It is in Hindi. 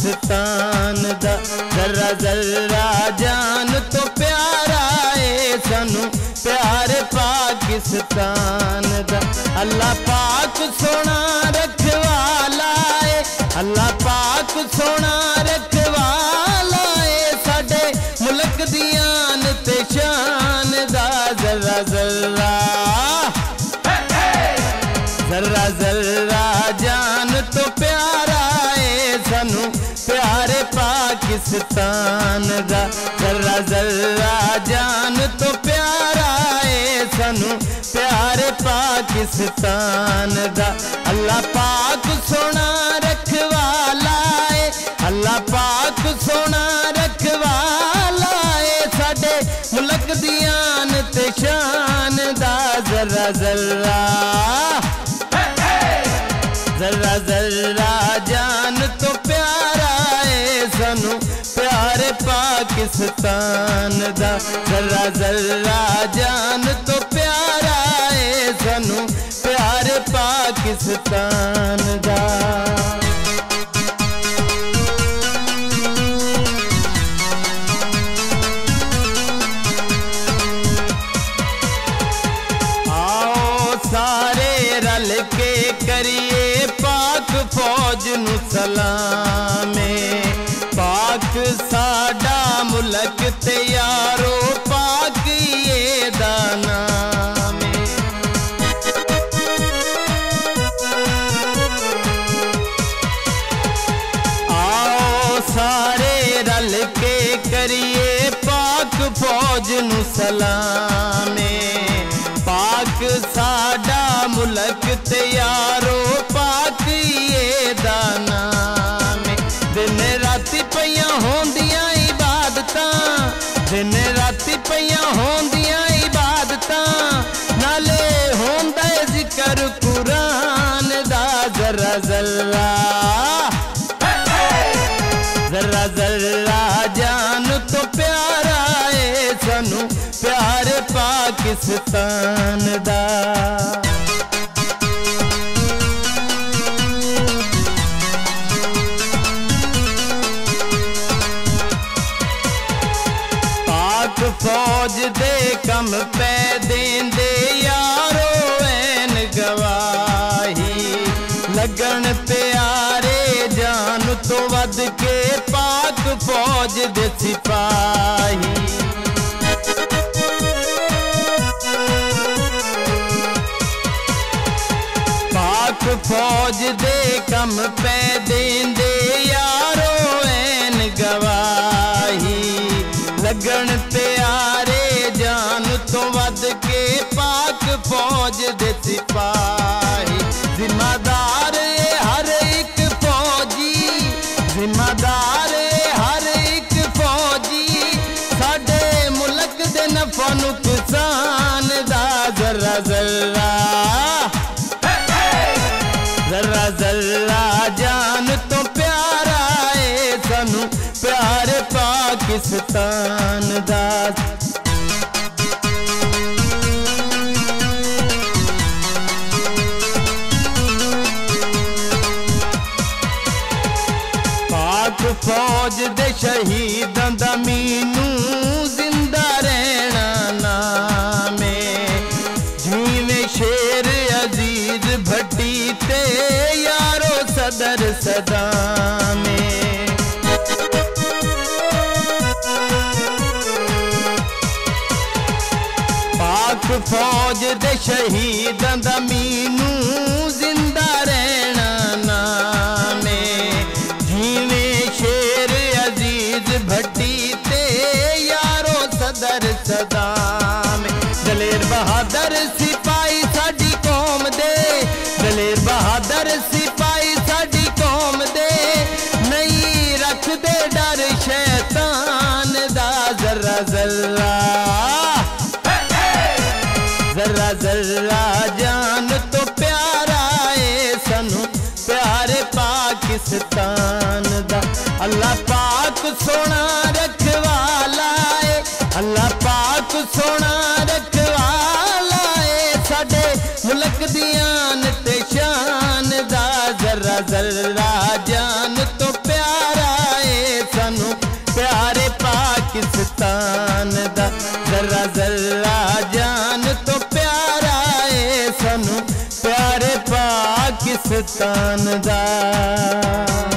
पाकिस्तान दा। जरा जरा जान तो प्यारा है सानू प्यारे पाकिस्तान दा। अल्लाह पाक सोना रखवाला है, अल्लाह पाक सोना रखवाला है साडे मुल्क दी आन ते शान दा। जरा जरा जरा जरा जान तो प्यारा है सानू प्यारे पाकिस्तान दा। जरा जरा जान तो प्यारा है सानू प्यारे पाकिस्तान दा। अल्लाह पाक सोना रखवाला है, अल्लाह पाक सोना रखवाला है साडे मुल्क दी आन ते शान दा। जरा जरा जरा जरा जान तो प्यारा है सानू प्यारे पाकिस्तान दा। जरा जरा जान तो प्यारा है सानू प्यारे पाकिस्तान दा। आओ सारे रल के करिए पाक फौज नू सलामे। पाक साडा मुल्क ते यारो पाक ये दा नाम है। आओ सारे रल के करिए पाक फौज नू सलामे। पाक साडा मुल्क ते यारो पाक ये दा नाम है। दिन राती पईयां होंदियां इबादतां, दिन राती पईयां होंदियां इबादतां, नाले होंदा है जिक्र कुरान दा। जरा जरा जरा जरा जान तो प्यारा है सानू प्यारे पाकिस्तान दा। पाक फौज दे कम पै देंदे यारो ऐन गवाही। लगन प्यारे जान तो वध के पाक फौज दे सिपाही। पाक फौज दे कम पै देंदे यारो ऐन गवाही। लगन प्यारे जान तो वध के पाक फौज दे सिपाही। जिम्मेदार हर एक फौजी, जिम्मेदार हर एक फौजी साडे मुल्क दे नफा नुकसान दा। जरा जरा जरा जरा जान तो प्यारा है सानू प्यारे पाकिस्तान दा। पाक फौज दे शहीदां दा मीनू जिंदा रहना नाम है। जीवे शेर अजीज भट्टी ते यारो सदर सदाम है। पाक फौज दे शहीदां दा मीनू जिंदा रहना नाम है। जीवे शेर अजीज भट्टी ते यारो सदर सदाम। दलेर बहादुर सिपाही साडी कौम दे, दलेर बहादुर सिपाही साडी कौम दे, नहीं रखदे डर शैतान दा। जरा जरा जरा जरा जान तो प्यारा है सानू प्यारे पाकिस्तान दा। अल्लाह पाक सोना रखवाला है, अल्लाह पाक सोना रखवाला है साडे मुल्क दी आन ते शान दा। जरा जरा जान तो प्यारा पाकिस्तान दा।